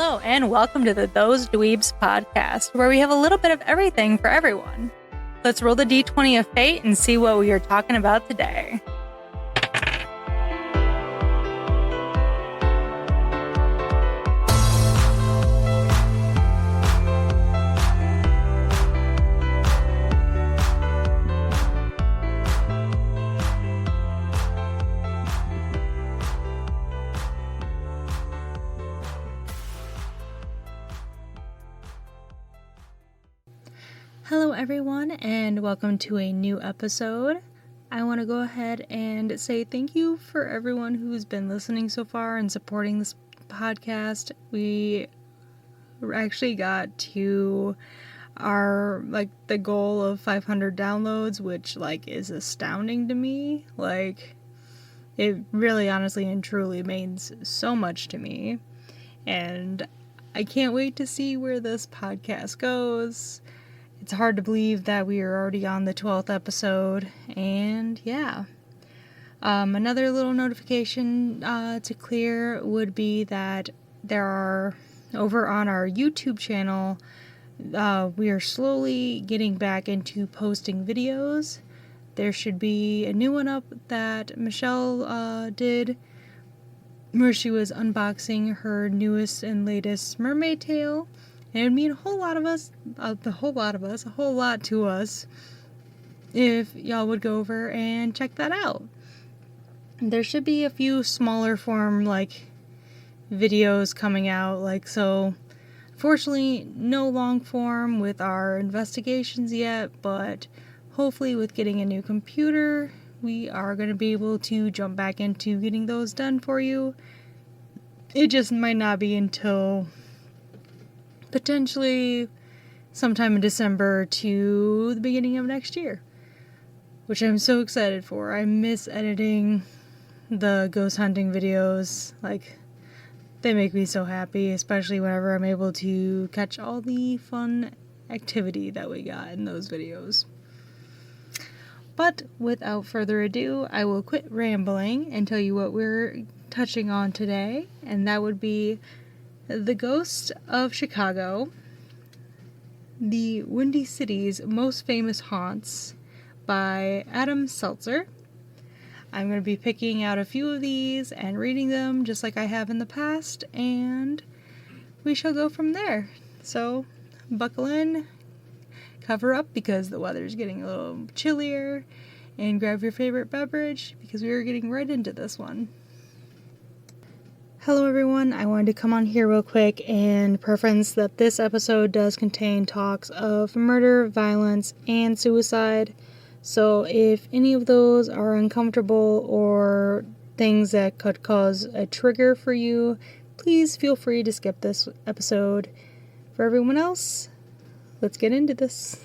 Hello, and welcome to the Those Dweebs podcast, where we have a little bit of everything for everyone. Let's roll the d20 of fate and see what we are talking about today. Hello everyone, and welcome to a new episode. I want to go ahead and say thank you for everyone who's been listening so far and supporting this podcast. We actually got to our, the goal of 500 downloads, which, is astounding to me. It really, honestly, and truly means so much to me. And I can't wait to see where this podcast goes. It's hard to believe that we are already on the 12th episode, and yeah. Another little notification to clear would be that there are, over on our YouTube channel, we are slowly getting back into posting videos. There should be a new one up that Michelle did, where she was unboxing her newest and latest mermaid tail. And it would mean a whole lot to us if y'all would go over and check that out. There should be a few smaller form, videos coming out, so. Fortunately, no long form with our investigations yet, but hopefully with getting a new computer, we are going to be able to jump back into getting those done for you. It just might not be until potentially sometime in December to the beginning of next year, which I'm so excited for. I miss editing the ghost hunting videos. They make me so happy, especially whenever I'm able to catch all the fun activity that we got in those videos. But without further ado, I will quit rambling and tell you what we're touching on today, and that would be The Ghost of Chicago, the Windy City's Most Famous Haunts by Adam Selzer. I'm going to be picking out a few of these and reading them just like I have in the past, and we shall go from there. So, buckle in, cover up because the weather's getting a little chillier, and grab your favorite beverage because we are getting right into this one. Hello everyone, I wanted to come on here real quick and preference that this episode does contain talks of murder, violence, and suicide. So if any of those are uncomfortable or things that could cause a trigger for you, please feel free to skip this episode. For everyone else, let's get into this.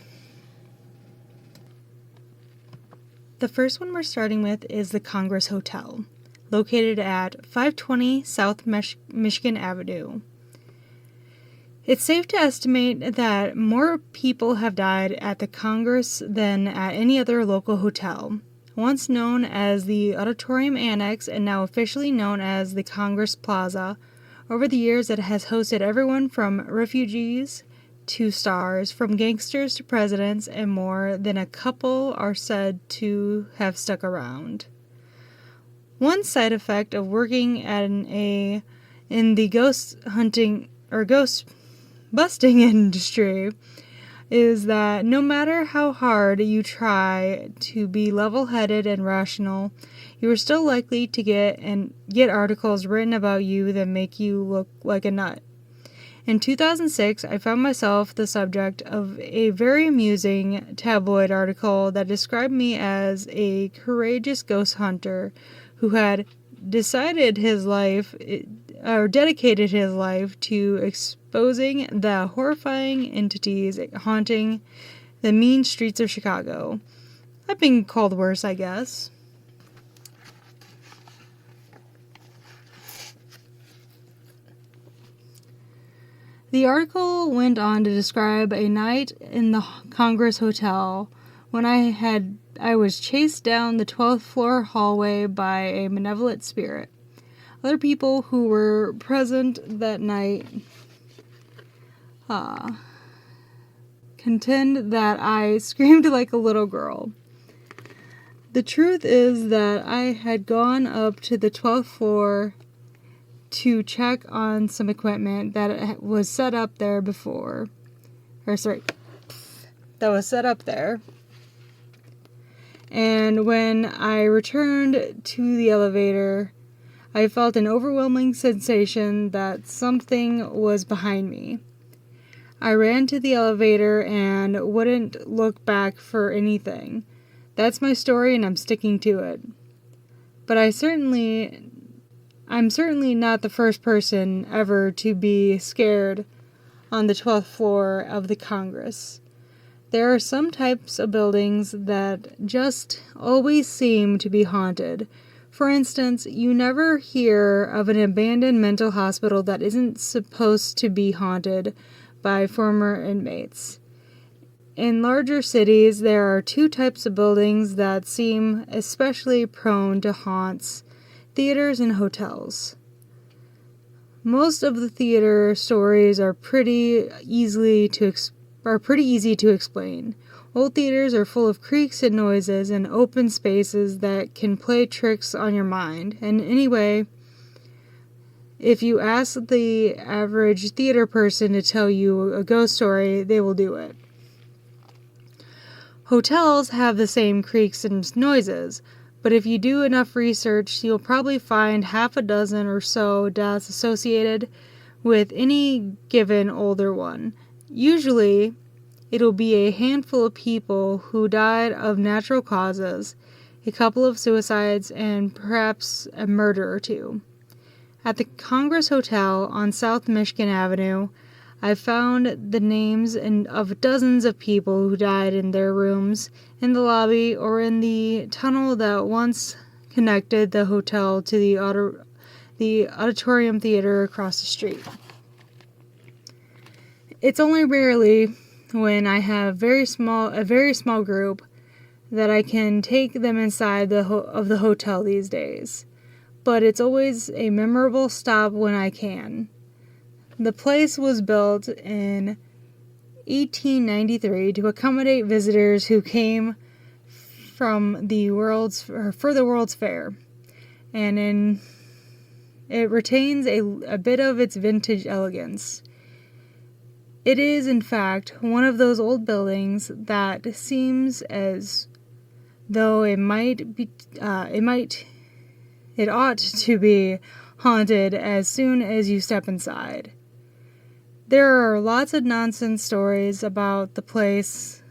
The first one we're starting with is the Congress Hotel, located at 520 South Michigan Avenue. It's safe to estimate that more people have died at the Congress than at any other local hotel. Once known as the Auditorium Annex and now officially known as the Congress Plaza, over the years it has hosted everyone from refugees to stars, from gangsters to presidents, and more than a couple are said to have stuck around. One side effect of working in the ghost hunting or ghost busting industry is that no matter how hard you try to be level-headed and rational, you are still likely to get articles written about you that make you look like a nut. In 2006, I found myself the subject of a very amusing tabloid article that described me as a courageous ghost hunter who had dedicated his life to exposing the horrifying entities haunting the mean streets of Chicago. I've been called worse, I guess. The article went on to describe a night in the Congress Hotel when I was chased down the 12th floor hallway by a malevolent spirit. Other people who were present that night contend that I screamed like a little girl. The truth is that I had gone up to the 12th floor to check on some equipment that was set up there before. That was set up there. And when I returned to the elevator, I felt an overwhelming sensation that something was behind me. I ran to the elevator and wouldn't look back for anything. That's my story and I'm sticking to it. But I'm certainly not the first person ever to be scared on the 12th floor of the Congress. There are some types of buildings that just always seem to be haunted. For instance, you never hear of an abandoned mental hospital that isn't supposed to be haunted by former inmates. In larger cities, there are two types of buildings that seem especially prone to haunts: theaters and hotels. Most of the theater stories are pretty easy to explain. Old theaters are full of creaks and noises and open spaces that can play tricks on your mind. And anyway, if you ask the average theater person to tell you a ghost story, they will do it. Hotels have the same creaks and noises, but if you do enough research, you'll probably find half a dozen or so deaths associated with any given older one. Usually, it'll be a handful of people who died of natural causes, a couple of suicides, and perhaps a murder or two. At the Congress Hotel on South Michigan Avenue, I found the names of dozens of people who died in their rooms, in the lobby, or in the tunnel that once connected the hotel to the auditorium theater across the street. It's only rarely, when I have a very small group, that I can take them inside of the hotel these days. But it's always a memorable stop when I can. The place was built in 1893 to accommodate visitors who came for the World's Fair, and it retains a bit of its vintage elegance. It is, in fact, one of those old buildings that seems as though it ought to be haunted as soon as you step inside. There are lots of nonsense stories about the place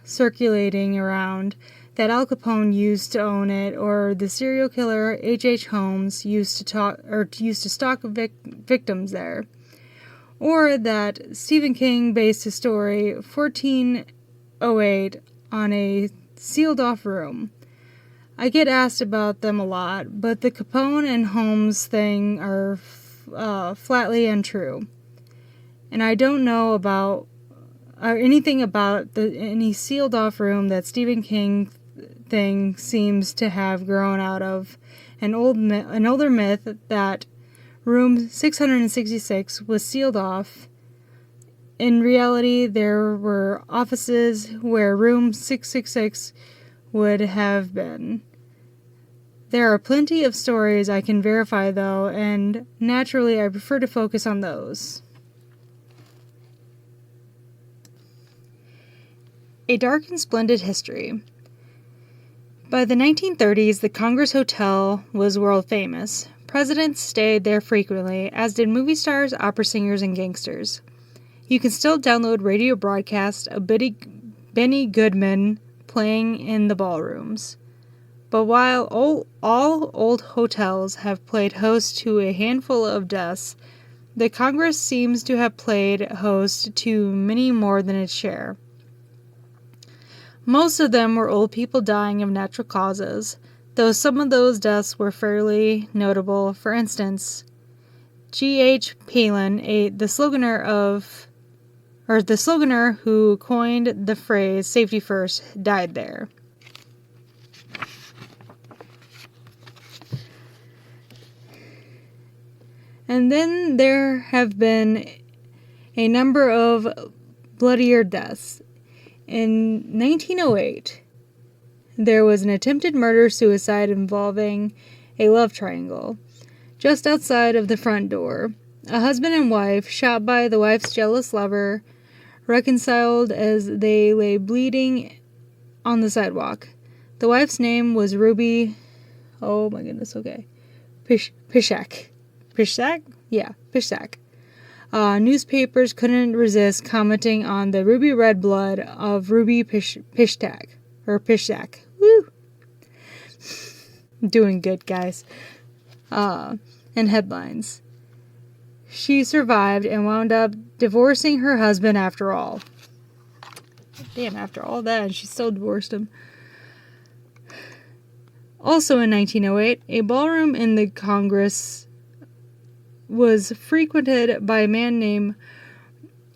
circulating around, that Al Capone used to own it, or the serial killer H.H. Holmes used to stalk victims there, or that Stephen King based his story 1408 on a sealed-off room. I get asked about them a lot, but the Capone and Holmes thing are flatly untrue. And I don't know about anything about any sealed-off room that Stephen King thing seems to have grown out of an older myth that room 666 was sealed off. In reality, there were offices where room 666 would have been. There are plenty of stories I can verify, though, and naturally I prefer to focus on those. A dark and splendid history. By the 1930s, the Congress Hotel was world famous. Presidents stayed there frequently, as did movie stars, opera singers, and gangsters. You can still download radio broadcasts of Benny Goodman playing in the ballrooms. But while all old hotels have played host to a handful of deaths, the Congress seems to have played host to many more than its share. Most of them were old people dying of natural causes, though some of those deaths were fairly notable. For instance, G.H. Palin, the sloganer who coined the phrase "safety first," died there. And then there have been a number of bloodier deaths. In 1908, there was an attempted murder-suicide involving a love triangle just outside of the front door. A husband and wife, shot by the wife's jealous lover, reconciled as they lay bleeding on the sidewalk. The wife's name was Ruby. Oh my goodness, okay. Pishak. Pishak? Yeah, Pishak. Newspapers couldn't resist commenting on the ruby red blood of Ruby Pishak. Woo! Doing good, guys. And headlines. She survived and wound up divorcing her husband after all. Damn, after all that, she still divorced him. Also in 1908, a ballroom in the Congress was frequented by a man named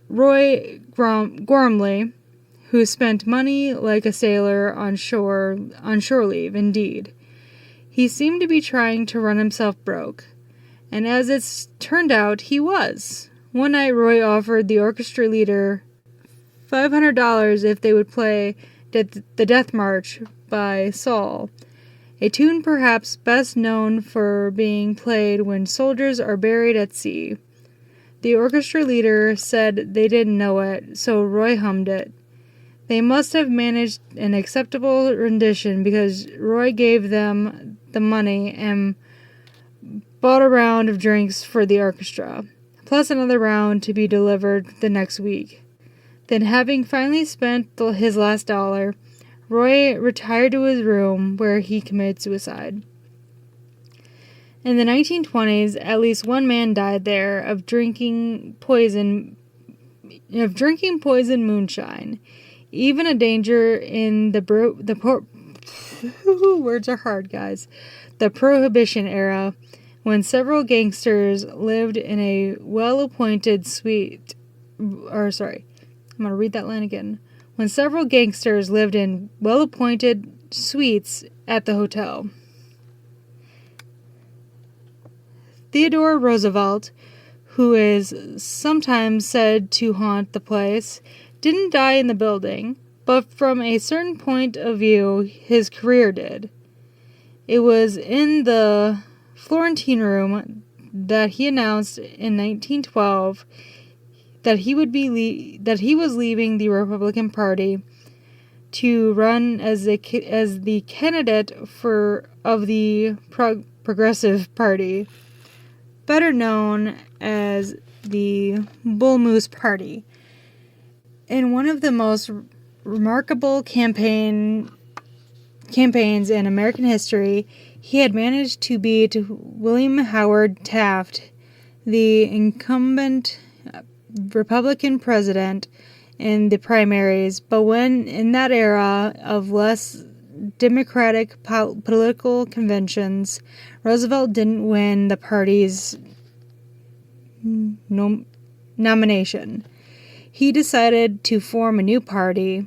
Roy Gormley, who spent money like a sailor on shore leave, indeed. He seemed to be trying to run himself broke, and as it's turned out, he was. One night, Roy offered the orchestra leader $500 if they would play the Death March by Saul, a tune perhaps best known for being played when soldiers are buried at sea. The orchestra leader said they didn't know it, so Roy hummed it. They must have managed an acceptable rendition because Roy gave them the money and bought a round of drinks for the orchestra, plus another round to be delivered the next week. Then, having finally spent his last dollar, Roy retired to his room where he committed suicide. In the 1920s, at least one man died there of drinking poison moonshine. Even a danger in words are hard, guys. The Prohibition era, when several gangsters lived in a well-appointed suite. I'm going to read that line again. When several gangsters lived in well-appointed suites at the hotel. Theodore Roosevelt, who is sometimes said to haunt the place, didn't die in the building, but from a certain point of view, his career did. It was in the Florentine Room that he announced in 1912 that he was leaving the Republican Party to run as the candidate of the Progressive Party, better known as the Bull Moose Party. In one of the most remarkable campaigns in American history, he had managed to beat William Howard Taft, the incumbent Republican president, in the primaries. But when in that era of less democratic political conventions, Roosevelt didn't win the party's nomination, he decided to form a new party.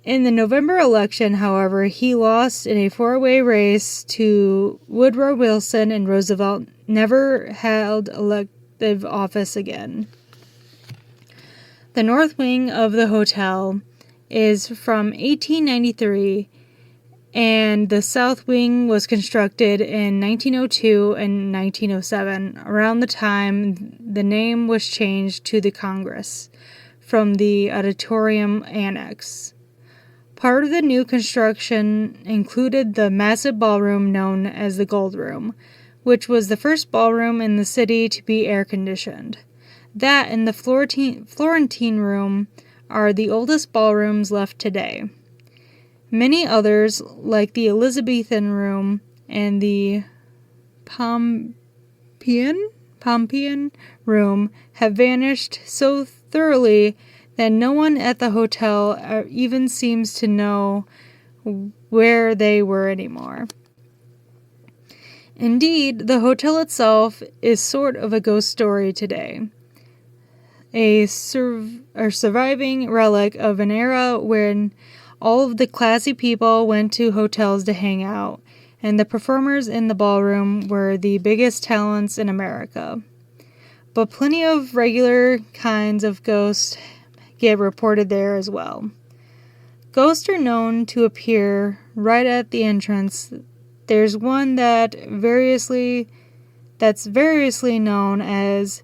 In the November election, however, he lost in a four-way race to Woodrow Wilson, and Roosevelt never held elective office again. The north wing of the hotel is from 1893, and the south wing was constructed in 1902 and 1907, around the time the name was changed to the Congress from the Auditorium Annex. Part of the new construction included the massive ballroom known as the Gold Room, which was the first ballroom in the city to be air-conditioned. That and the Florentine Room are the oldest ballrooms left today. Many others, like the Elizabethan Room and the Pompeian Room, have vanished so thoroughly that no one at the hotel even seems to know where they were anymore. Indeed, the hotel itself is sort of a ghost story today. A surviving relic of an era when all of the classy people went to hotels to hang out, and the performers in the ballroom were the biggest talents in America. but plenty of regular kinds of ghosts get reported there as well. Ghosts are known to appear right at the entrance. There's one that's variously known as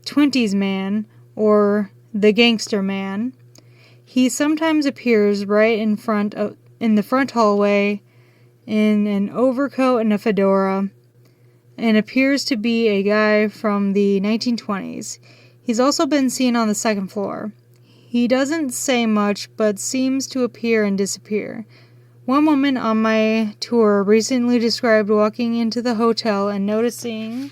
Twinties Man or the Gangster Man. He sometimes appears right in the front hallway in an overcoat and a fedora, and appears to be a guy from the 1920s. He's also been seen on the second floor. He doesn't say much, but seems to appear and disappear. One woman on my tour recently described walking into the hotel and noticing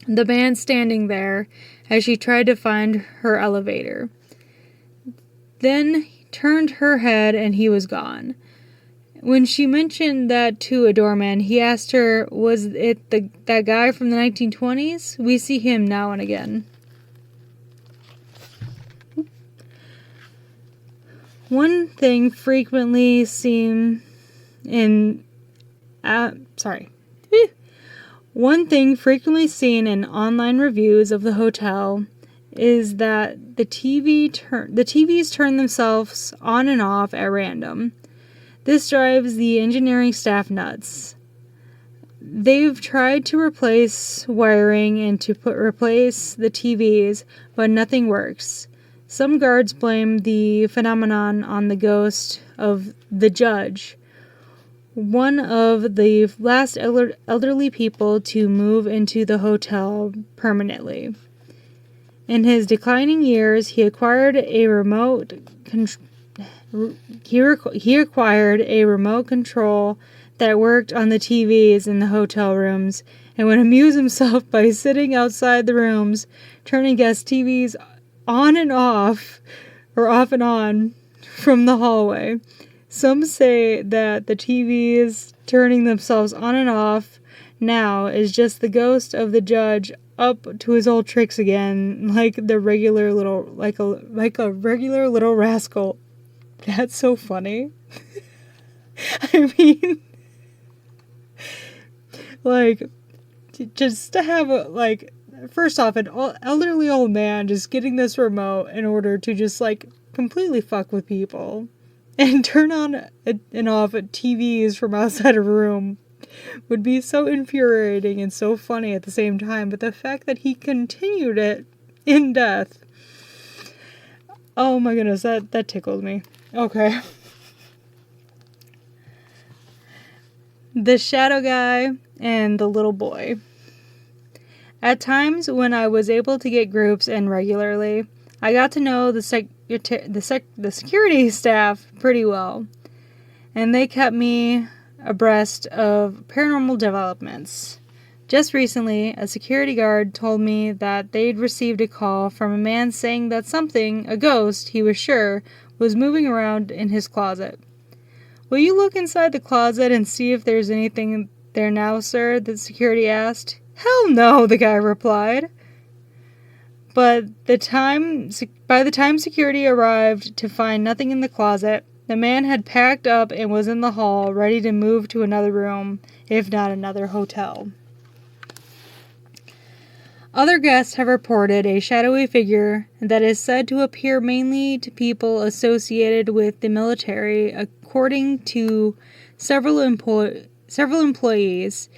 the man standing there as she tried to find her elevator. Then turned her head and he was gone. When she mentioned that to a doorman, he asked her, was it that guy from the 1920s? We see him now and again. One thing frequently seen in online reviews of the hotel is that the TVs turn themselves on and off at random. This drives the engineering staff nuts. They've tried to replace wiring and to replace the TVs, but nothing works. Some guards blame the phenomenon on the ghost of the judge, one of the last elderly people to move into the hotel permanently. In his declining years, he acquired a remote control that worked on the TVs in the hotel rooms and would amuse himself by sitting outside the rooms, turning guest TVs on and off, or off and on, from the hallway. Some say that the TVs turning themselves on and off now is just the ghost of the judge up to his old tricks again, like a regular little rascal. That's so funny. I mean, just to have first off, an elderly old man just getting this remote in order to just completely fuck with people and turn on and off TVs from outside a room would be so infuriating and so funny at the same time. But the fact that he continued it in death, oh my goodness, that tickled me. Okay. The shadow guy and the little boy. At times when I was able to get groups in regularly, I got to know the security staff pretty well, and they kept me abreast of paranormal developments. Just recently, a security guard told me that they'd received a call from a man saying that a ghost, he was sure, was moving around in his closet. "Will you look inside the closet and see if there's anything there now, sir?" the security asked. "Hell no," the guy replied. But by the time security arrived to find nothing in the closet, the man had packed up and was in the hall, ready to move to another room, if not another hotel. Other guests have reported a shadowy figure that is said to appear mainly to people associated with the military, according to several employees.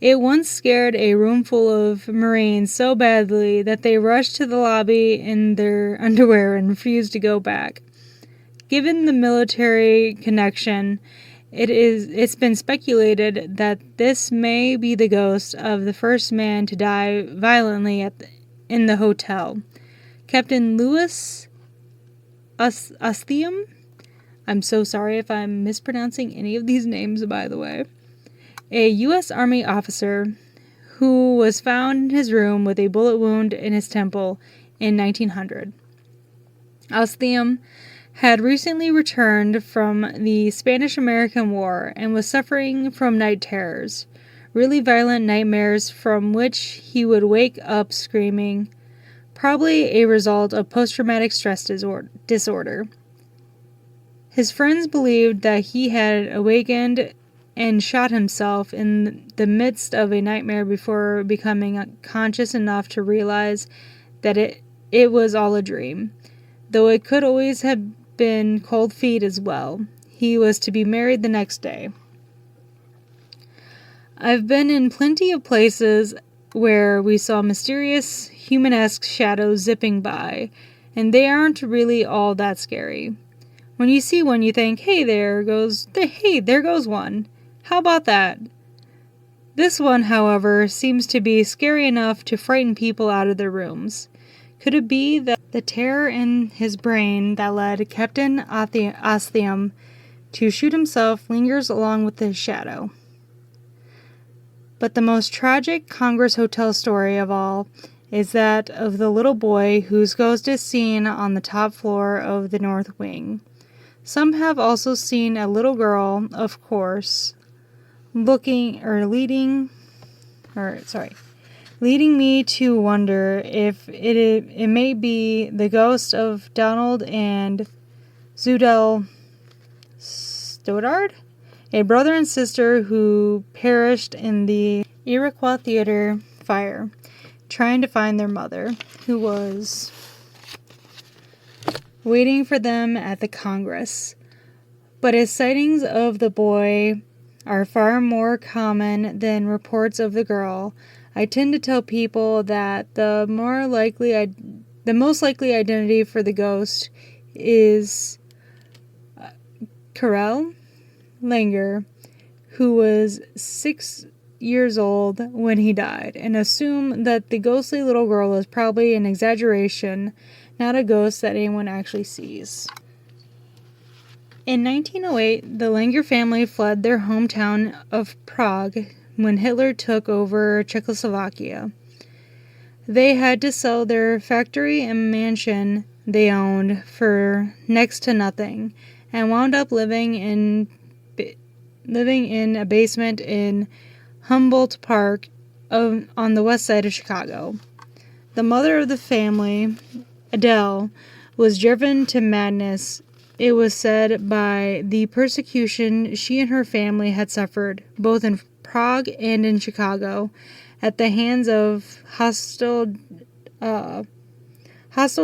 It once scared a room full of Marines so badly that they rushed to the lobby in their underwear and refused to go back. Given the military connection, it's been speculated that this may be the ghost of the first man to die violently in the hotel, Captain Louis Ostium. I'm so sorry if I'm mispronouncing any of these names, by the way. A U.S. Army officer who was found in his room with a bullet wound in his temple in 1900. Ostium had recently returned from the Spanish-American War and was suffering from night terrors, really violent nightmares from which he would wake up screaming, probably a result of post-traumatic stress disorder. His friends believed that he had awakened and shot himself in the midst of a nightmare before becoming conscious enough to realize that it was all a dream, though it could always have been cold feet as well. He was to be married the next day. I've been in plenty of places where we saw mysterious, human-esque shadows zipping by, and they aren't really all that scary. When you see one, you think, hey, there goes one. How about that? This one, however, seems to be scary enough to frighten people out of their rooms. Could it be that the terror in his brain that led Captain Ostium to shoot himself lingers along with his shadow? But the most tragic Congress Hotel story of all is that of the little boy whose ghost is seen on the top floor of the north wing. Some have also seen a little girl, of course, leading me to wonder if it may be the ghost of Donald and Zudel Stoddard, a brother and sister who perished in the Iroquois Theater fire, trying to find their mother, who was waiting for them at the Congress. But as sightings of the boy are far more common than reports of the girl, I tend to tell people that the most likely identity for the ghost is Karel Langer, who was 6 years old when he died, and assume that the ghostly little girl is probably an exaggeration, not a ghost that anyone actually sees. In 1908, the Langer family fled their hometown of Prague when Hitler took over Czechoslovakia. They had to sell their factory and mansion they owned for next to nothing, and wound up living in a basement in Humboldt Park on the west side of Chicago. The mother of the family, Adele, was driven to madness, it was said, by the persecution she and her family had suffered, both in Prague and in Chicago, at the hands of hostile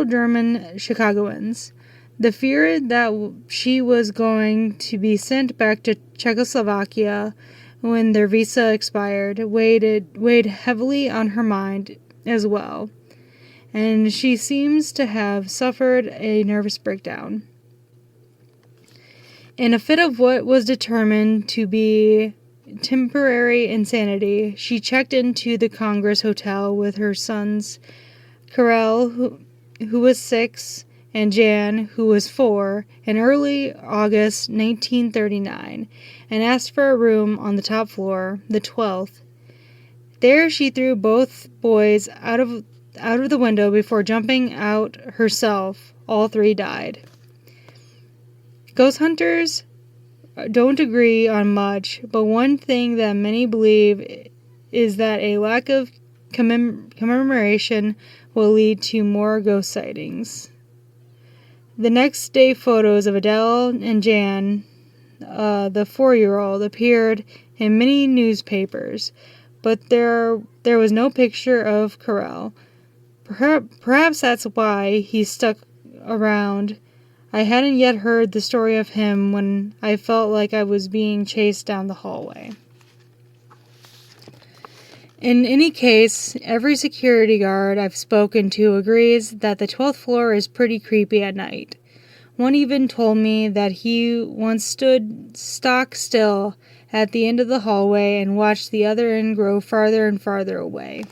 German Chicagoans. The fear that she was going to be sent back to Czechoslovakia when their visa expired weighed heavily on her mind as well, and she seems to have suffered a nervous breakdown. In a fit of what was determined to be temporary insanity, she checked into the Congress Hotel with her sons, Karel, who was 6, and Jan, who was 4, in early August 1939, and asked for a room on the top floor, the 12th. There she threw both boys out of the window before jumping out herself. All 3 died. Ghost hunters don't agree on much, but one thing that many believe is that a lack of commemoration will lead to more ghost sightings. The next day, photos of Adele and Jan, the 4-year-old, appeared in many newspapers, but there was no picture of Karel. Perhaps that's why he stuck around. I hadn't yet heard the story of him when I felt like I was being chased down the hallway. In any case, every security guard I've spoken to agrees that the 12th floor is pretty creepy at night. One even told me that he once stood stock still at the end of the hallway and watched the other end grow farther and farther away.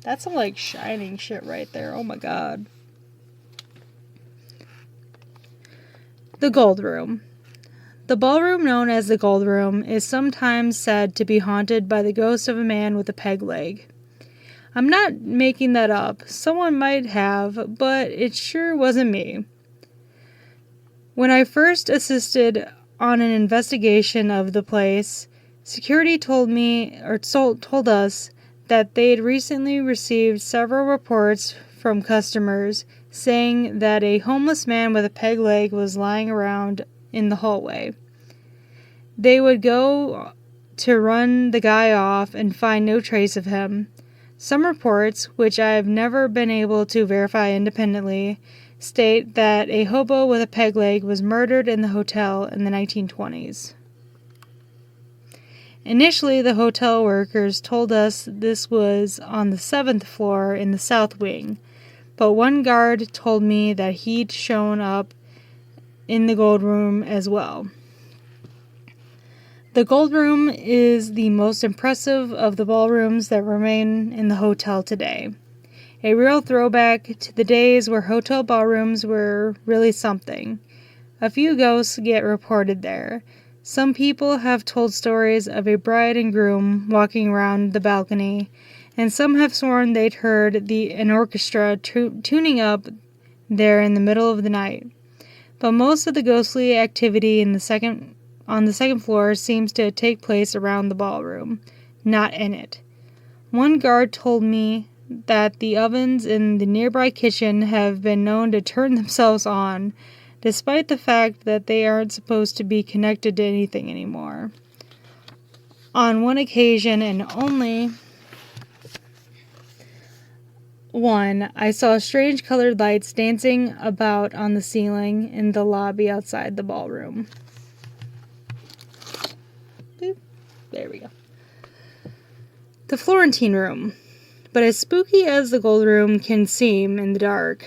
That's some like Shining shit right there. Oh my god. The Gold Room. The ballroom known as the Gold Room is sometimes said to be haunted by the ghost of a man with a peg leg. I'm not making that up. Someone might have, but it sure wasn't me. When I first assisted on an investigation of the place, security told us that they'd recently received several reports from customers saying that a homeless man with a peg leg was lying around in the hallway. They would go to run the guy off and find no trace of him. Some reports, which I've never been able to verify independently, state that a hobo with a peg leg was murdered in the hotel in the 1920s. Initially, the hotel workers told us this was on the 7th floor in the south wing, but one guard told me that he'd shown up in the gold room as well. The gold room is the most impressive of the ballrooms that remain in the hotel today. A real throwback to the days where hotel ballrooms were really something. A few ghosts get reported there. Some people have told stories of a bride and groom walking around the balcony, and some have sworn they'd heard an orchestra tuning up there in the middle of the night. But most of the ghostly activity on the second floor seems to take place around the ballroom, not in it. One guard told me that the ovens in the nearby kitchen have been known to turn themselves on, despite the fact that they aren't supposed to be connected to anything anymore. On one occasion, and only one, I saw strange colored lights dancing about on the ceiling in the lobby outside the ballroom. Boop. There we go. The Florentine Room. But as spooky as the Gold Room can seem in the dark,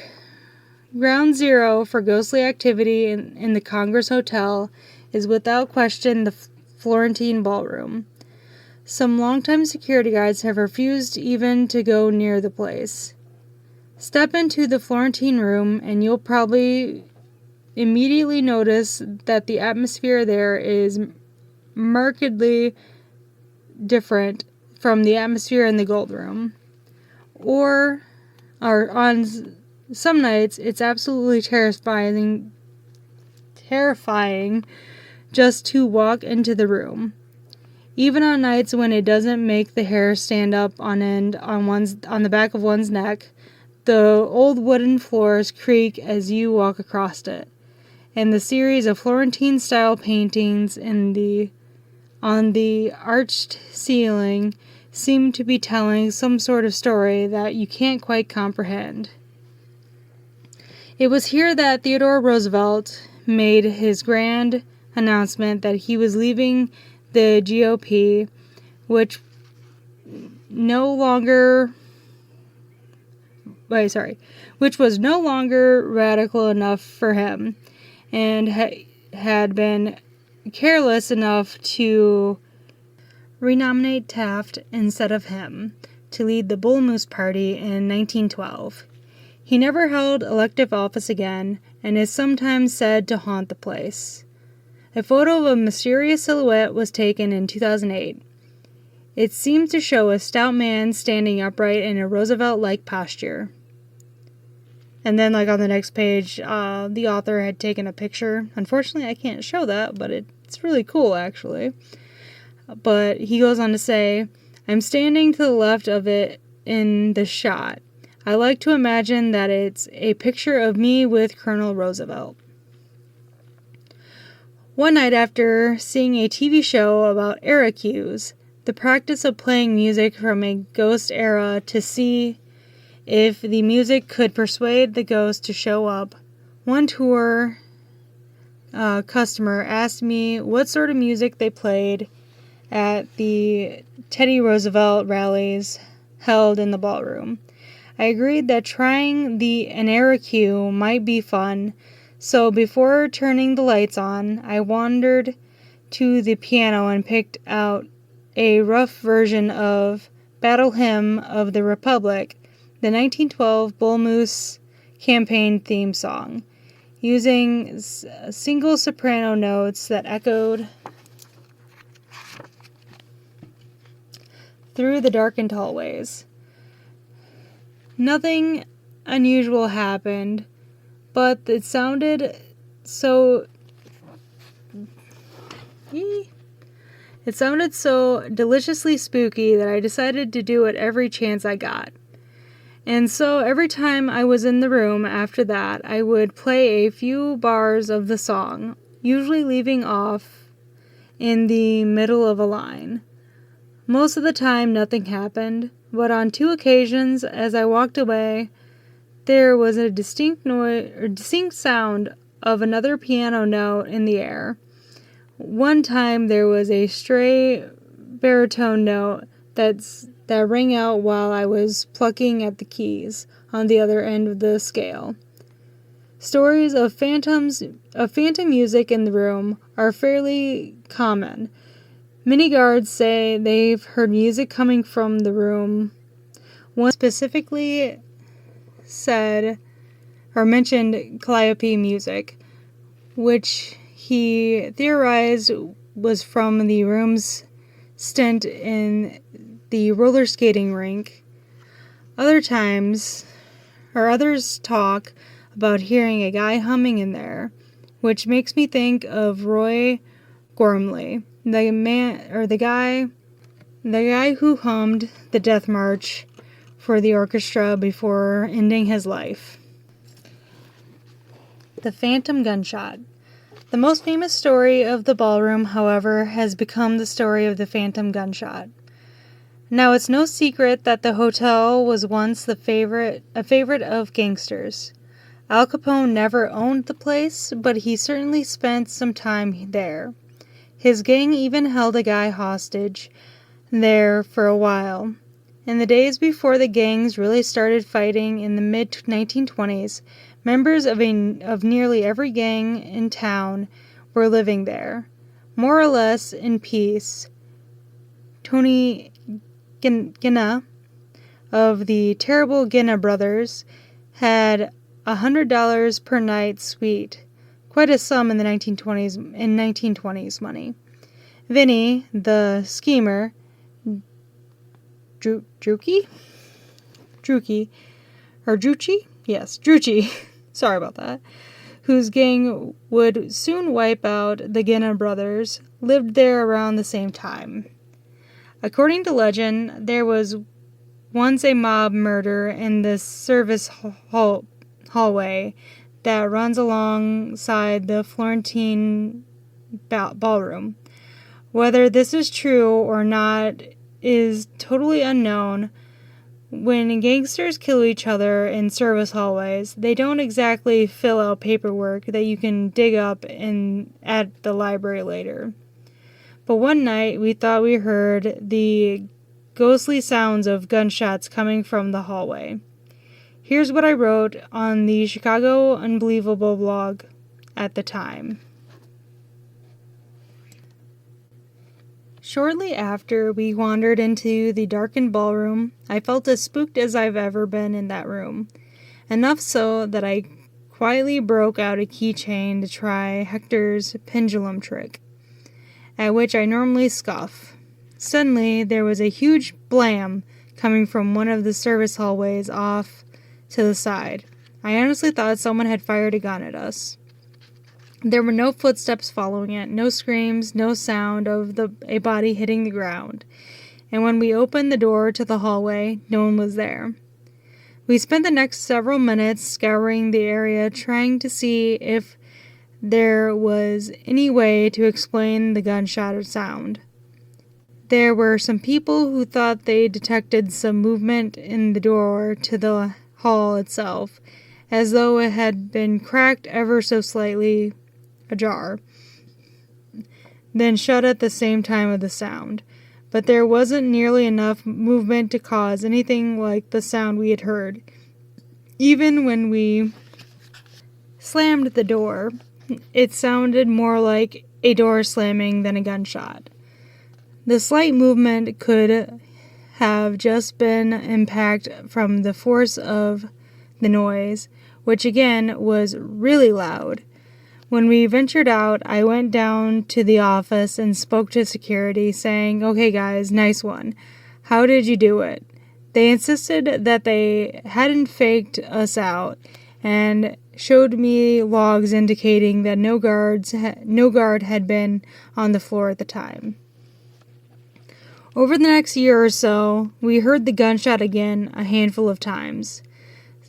ground zero for ghostly activity in the Congress Hotel is without question the Florentine Ballroom. Some longtime security guards have refused even to go near the place. Step into the Florentine Room and you'll probably immediately notice that the atmosphere there is markedly different from the atmosphere in the Gold Room. Or on some nights, it's absolutely terrifying just to walk into the room. Even on nights when it doesn't make the hair stand up on end on the back of one's neck, the old wooden floors creak as you walk across it, and the series of Florentine-style paintings on the arched ceiling seem to be telling some sort of story that you can't quite comprehend. It was here that Theodore Roosevelt made his grand announcement that he was leaving the GOP, which was no longer radical enough for him, and had been careless enough to renominate Taft instead of him to lead the Bull Moose Party in 1912. He never held elective office again, and is sometimes said to haunt the place. A photo of a mysterious silhouette was taken in 2008. It seemed to show a stout man standing upright in a Roosevelt-like posture. And then, on the next page, the author had taken a picture. Unfortunately, I can't show that, but it's really cool, actually. But he goes on to say, "I'm standing to the left of it in the shot. I like to imagine that it's a picture of me with Colonel Roosevelt." One night after seeing a TV show about era cues, the practice of playing music from a ghost era to see if the music could persuade the ghost to show up, one tour customer asked me what sort of music they played at the Teddy Roosevelt rallies held in the ballroom. I agreed that trying an era cue might be fun, so before turning the lights on, I wandered to the piano and picked out a rough version of Battle Hymn of the Republic, the 1912 Bull Moose campaign theme song, using single soprano notes that echoed through the darkened hallways. Nothing unusual happened, but it sounded so deliciously spooky that I decided to do it every chance I got. And so every time I was in the room after that, I would play a few bars of the song, usually leaving off in the middle of a line. Most of the time, nothing happened, but on 2 occasions, as I walked away, there was a distinct sound of another piano note in the air. One time, there was a stray baritone note that rang out while I was plucking at the keys on the other end of the scale. Stories of phantom music in the room are fairly common. Many guards say they've heard music coming from the room. One specifically said or mentioned calliope music, which he theorized was from the room's stint in the roller skating rink. Others talk about hearing a guy humming in there, which makes me think of Roy Gormley, the guy who hummed the Death March for the orchestra before ending his life. The Phantom Gunshot. The most famous story of the ballroom, however, has become the story of the Phantom Gunshot. Now, it's no secret that the hotel was once a favorite of gangsters. Al Capone never owned the place, but he certainly spent some time there. His gang even held a guy hostage there for a while. In the days before the gangs really started fighting in the mid-1920s, members of nearly every gang in town were living there, more or less in peace. Tony Ginna of the terrible Ginna brothers had $100 per night suite, quite a sum in the 1920s money. Vinny, the schemer, Drucci, sorry about that, whose gang would soon wipe out the Ginna brothers, lived there around the same time. According to legend, there was once a mob murder in the service hallway that runs alongside the Florentine ballroom. Whether this is true or not is totally unknown. When gangsters kill each other in service hallways, they don't exactly fill out paperwork that you can dig up at the library later. But one night, we thought we heard the ghostly sounds of gunshots coming from the hallway. Here's what I wrote on the Chicago Unbelievable blog at the time. Shortly after we wandered into the darkened ballroom, I felt as spooked as I've ever been in that room. Enough so that I quietly broke out a keychain to try Hector's pendulum trick, at which I normally scoff. Suddenly, there was a huge blam coming from one of the service hallways off to the side. I honestly thought someone had fired a gun at us. There were no footsteps following it, no screams, no sound of a body hitting the ground. And when we opened the door to the hallway, no one was there. We spent the next several minutes scouring the area, trying to see if there was any way to explain the gunshot sound. There were some people who thought they detected some movement in the door to the hall itself, as though it had been cracked ever so slightly ajar, then shut at the same time of the sound. But there wasn't nearly enough movement to cause anything like the sound we had heard. Even when we slammed the door, it sounded more like a door slamming than a gunshot. The slight movement could have just been impact from the force of the noise, which again was really loud. When we ventured out, I went down to the office and spoke to security, saying, "Okay guys, nice one. How did you do it?" They insisted that they hadn't faked us out and showed me logs indicating that no guard had been on the floor at the time. Over the next year or so, we heard the gunshot again a handful of times,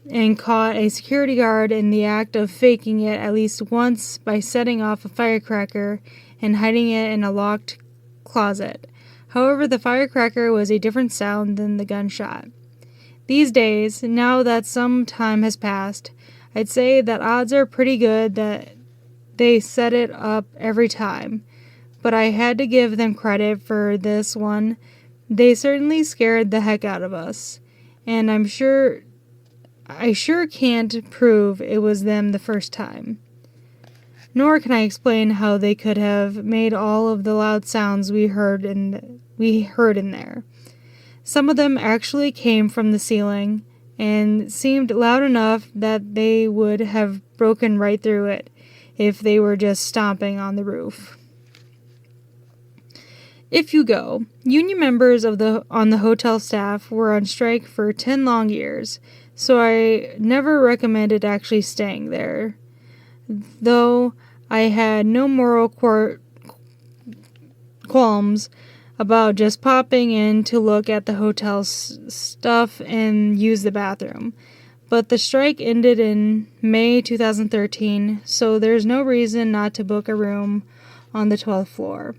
and caught a security guard in the act of faking it at least once by setting off a firecracker and hiding it in a locked closet. However, the firecracker was a different sound than the gunshot. These days, now that some time has passed, I'd say that odds are pretty good that they set it up every time. But I had to give them credit for this one. They certainly scared the heck out of us. And I sure can't prove it was them the first time. Nor can I explain how they could have made all of the loud sounds we heard in there. Some of them actually came from the ceiling and seemed loud enough that they would have broken right through it if they were just stomping on the roof. If you go, union members on the hotel staff were on strike for 10 long years, so I never recommended actually staying there. Though I had no moral qualms about just popping in to look at the hotel stuff and use the bathroom. But the strike ended in May 2013, so there's no reason not to book a room on the 12th floor.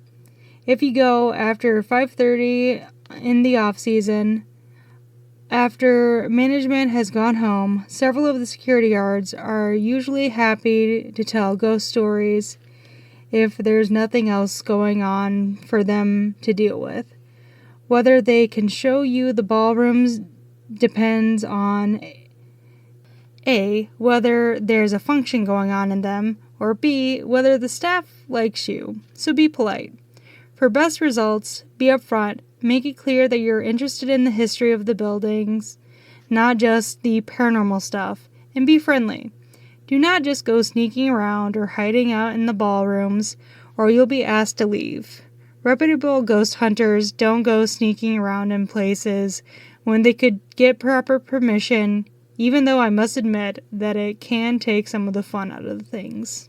If you go after 5:30 in the off-season, after management has gone home, several of the security guards are usually happy to tell ghost stories if there's nothing else going on for them to deal with. Whether they can show you the ballrooms depends on A, whether there's a function going on in them, or B, whether the staff likes you. So be polite. For best results, be upfront, make it clear that you're interested in the history of the buildings, not just the paranormal stuff, and be friendly. Do not just go sneaking around or hiding out in the ballrooms, or you'll be asked to leave. Reputable ghost hunters don't go sneaking around in places when they could get proper permission, even though I must admit that it can take some of the fun out of the things.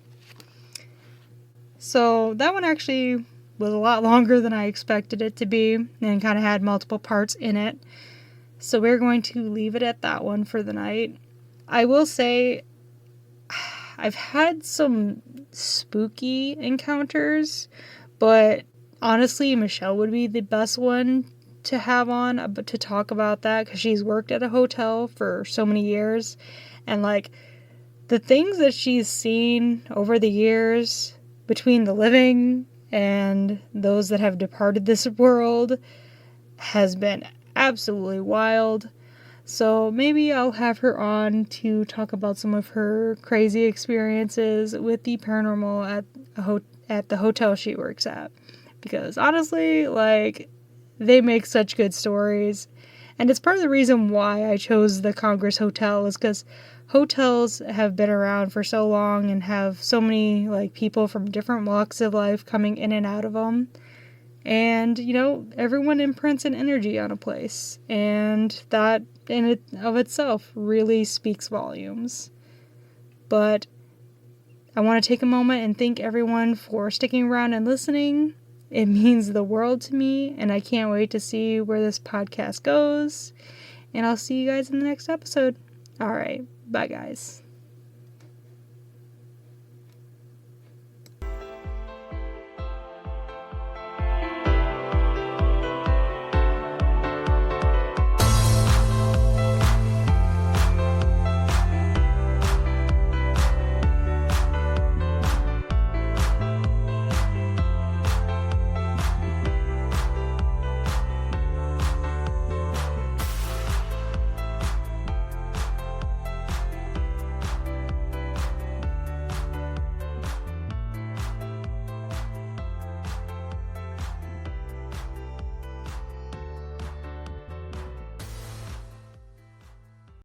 So that one actually was a lot longer than I expected it to be, and kind of had multiple parts in it. So we're going to leave it at that one for the night. I will say, I've had some spooky encounters, but honestly, Michelle would be the best one to have on, but to talk about that, because she's worked at a hotel for so many years, and like the things that she's seen over the years between the living and those that have departed this world has been absolutely wild. So maybe I'll have her on to talk about some of her crazy experiences with the paranormal at the hotel she works at. Because honestly, like, they make such good stories. And it's part of the reason why I chose the Congress Hotel, is because hotels have been around for so long and have so many like people from different walks of life coming in and out of them. And, you know, everyone imprints an energy on a place. And that in it of itself really speaks volumes. But I want to take a moment and thank everyone for sticking around and listening. It means the world to me, and I can't wait to see where this podcast goes. And I'll see you guys in the next episode. All right. Bye, guys.